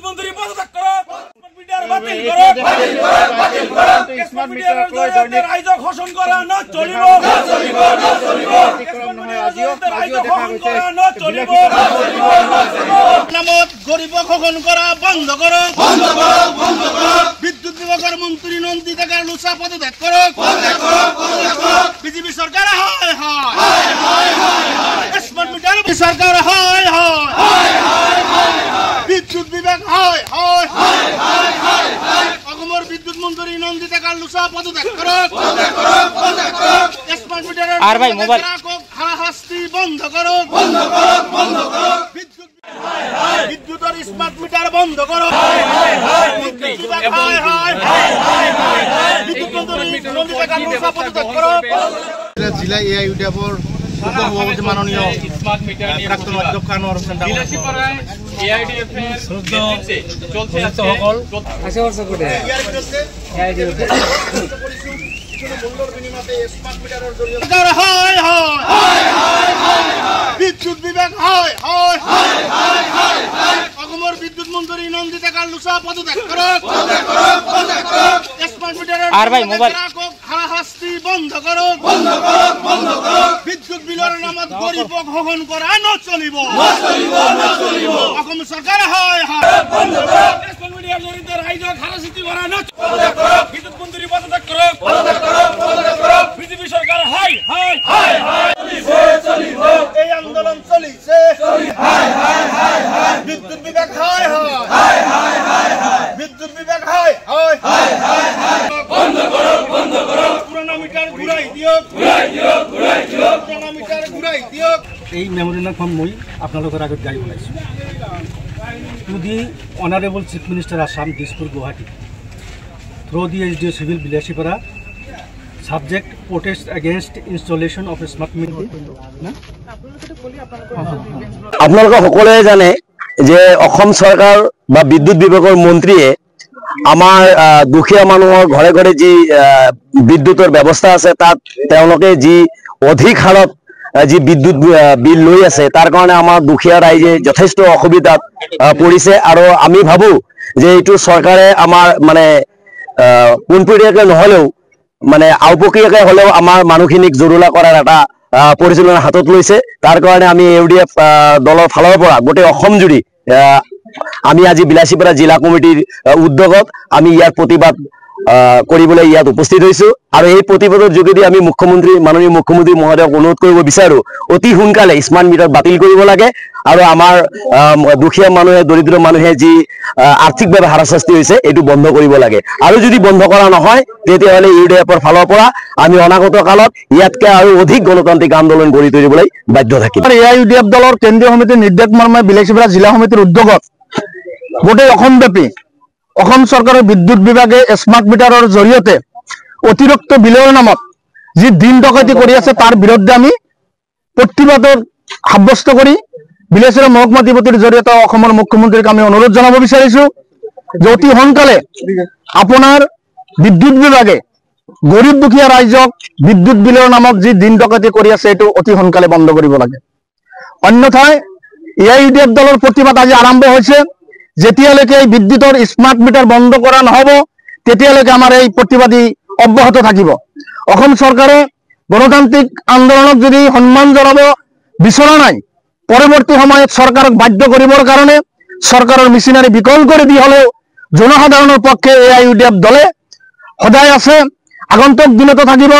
মন্ত্রী পদত্যাগ করো, স্মার্ট মিটার বাতিল করো, স্মার্ট মিটারের জরিয়তে রাইজ ঘোষণা করা না চলিব, নামত গরিব খোকন করা বন্ধ করো, বিদ্যুৎ বিভাগের মন্ত্রী নন্দিতাকে লুচা পদত্যাগ করো, বিজেপি সরকার হয় স্মার্ট মিটার সরকার হয় বিদ্যুৎ বিভাগ হয় অগমর বিদ্যুৎ মন্ত্রী নন্দিতাকে লুচা পদত্যাগ করো, স্মার্ট মিটারের আর ভাই মোবাইল হারাহাস্তি বন্ধ করো, বিদ্যুতের স্মার্ট মিটার বন্ধ করো, জিলা এআইইউডিএফৰ উপসভাপতি মাননীয় প্ৰাক্তন অধ্যক্ষ আনোৱাৰ হোসেন বিদ্যুৎ বিভাগ হয় অগমর বিদ্যুৎ মন্ত্রী নন্দিতা লুচা পদত্যাগ করো, স্মার্ট মিটারের আর ভাই মোবাইল হারাহাস্তি বন্ধ করো, বিদ্যুৎ বিলের নামত গরিব গ্রহণ করা নচলিব, অসম সরকার হয় স্মার্ট মিটারের জরিয়তে রাইজ হারাহাস্তি করা নচলিব, বিদ্যুৎ মন্ত্রী পদত্যাগ করো, বিজেপি সরকার হয় এই আন্দোলন চলিছে, বিদ্যুৎ বিভাগ হয় বিদ্যুৎ বিভাগ হয় পুরানা মিটার ঘুরাই দিও, পুরানা মিটার ঘুরাই দিও। এই মেমোরেন্ডামখন মই আপোনালোকৰ আগত গাড়ী বনাইছোঁ to the honourable chief minister Assam Dispur Guwahati through the SDO civil Bilasipara subject protest against installation of smart meter. আপোনালোকে সকলোৱে জানে যে অসম চৰকাৰ বা বিদ্যুৎ বিভাগৰ মন্ত্ৰীয়ে আমাৰ দুখীয়া মানুহৰ ঘৰে ঘৰে যি বিদ্যুতৰ ব্যৱস্থা আছে তাত তেওঁলোকে যি অধিক হাৰত যি বিদ্যুৎ বিল লৈ আছে তাৰ কাৰণে আমাৰ দুখীয়া ৰাইজে যথেষ্ট অসুবিধাত পৰিছে আৰু আমি ভাবো যে এইটো চৰকাৰে আমাৰ মানে পোনপটীয়াকৈ নহ'লেও মানে আওপকীয়াকৈ হ'লেও আমাৰ মানুহখিনিক জৰুলা কৰাৰ এটা পৰিচালনা হাতত লৈছে। তাৰ কাৰণে আমি AUDF দলৰ ফালৰ পৰা গোটেই অসম জুৰি আমি আজি বিলাসীপাৰা জিলা কমিটিৰ উদ্যোগত আমি ইয়াৰ প্ৰতিবাদ কৰিবলৈ ইয়াত উপস্থিত হৈছো আৰু এই প্ৰতিবাদৰ যোগেদি আমি মাননীয় মুখ্যমন্ত্ৰী মহোদয়ক অনুৰোধ কৰিব বিচাৰো অতি সোনকালে স্মাৰ্ট মিটাৰ বাতিল কৰিব লাগে আৰু আমাৰ দুখীয়া মানুহে দৰিদ্ৰ মানুহে যি আৰ্থিকভাৱে হাৰাশাস্তি হৈছে এইটো বন্ধ কৰিব লাগে আৰু যদি বন্ধ কৰা নহয় তেতিয়াহ'লে AUDFৰ ফালৰ পৰা আমি অনাগত কালত ইয়াতকৈ আৰু অধিক গণতান্ত্ৰিক আন্দোলন গঢ়ি তুলিবলৈ বাধ্য থাকিম। AIUDF দলৰ কেন্দ্ৰীয় সমিতিৰ নিৰ্দেশ মৰ্মে বিলাসীপাৰা জিলা সমিতিৰ উদ্যোগত গোটেই অসমব্যাপী অসম চৰকাৰৰ বিদ্যুৎ বিভাগে স্মাৰ্ট মিটাৰৰ জৰিয়তে অতিৰিক্ত বিলৰ নামত যি দিন ডকাইতি কৰি আছে তাৰ বিৰুদ্ধে আমি প্ৰতিবাদৰ সাব্যস্ত কৰি বিলাসীপাৰা মহকুমা অধিপতিৰ জৰিয়তে অসমৰ মুখ্যমন্ত্ৰীক আমি অনুৰোধ জনাব বিচাৰিছো যে অতি সোনকালে আপোনাৰ বিদ্যুৎ বিভাগে গৰীব দুখীয়া ৰাইজক বিদ্যুৎ বিলৰ নামত যি দিন ডকাইতি কৰি আছে এইটো অতি সোনকালে বন্ধ কৰিব লাগে। অন্যথায় AIUDF দলৰ প্ৰতিবাদ আজি আৰম্ভ হৈছে, যেতিয়ালৈকে এই বিদ্যুতৰ স্মাৰ্ট মিটাৰ বন্ধ কৰা নহ'ব তেতিয়ালৈকে আমাৰ এই প্ৰতিবাদী অব্যাহত থাকিব। অসম চৰকাৰে গণতান্ত্ৰিক আন্দোলনক যদি সন্মান জনাব বিচৰা নাই পৰৱৰ্তী সময়ত চৰকাৰক বাধ্য কৰিবৰ কাৰণে চৰকাৰৰ মেচিনাৰী বিকল কৰি দি হ'লেও জনসাধাৰণৰ পক্ষে AIUDF দলে সদায় আছে, আগন্তুক দিনতো থাকিব।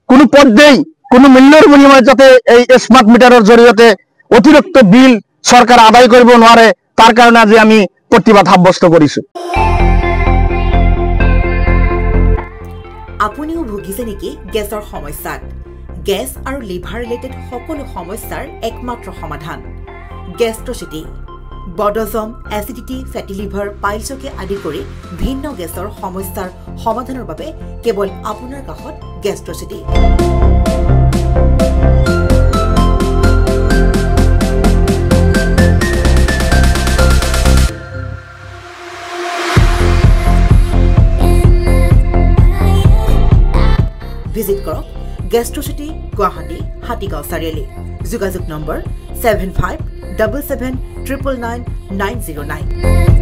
কোনো পৰ্যায় কোনো মূল্যৰ বিনিময়ত যাতে এই স্মাৰ্ট মিটাৰৰ জৰিয়তে অতিৰিক্ত বিল চৰকাৰ আদায় কৰিব নোৱাৰে তাৰ কাৰণে আজি আমি প্ৰতিবাদ সাব্যস্ত কৰিছো। আপুনিও ভুগিছে নেকি গেছৰ সমস্যাত? গেছ আৰু লিভাৰ ৰিলেটেড সকলো সমস্যাৰ একমাত্ৰ সমাধান গেষ্ট্ৰচিটি। বডজম, এচিডিটি, ফেটি লিভাৰ, পাইলছকে আদি কৰি ভিন্ন গেছৰ সমস্যাৰ সমাধানৰ বাবে কেৱল আপোনাৰ কাষত গেষ্ট্ৰচিটি। ভিজিট কৰক গেষ্ট্ৰচিটি, গুৱাহাটী, হাতীগাঁও চাৰিআলি। যোগাযোগ নম্বৰ 7577999909।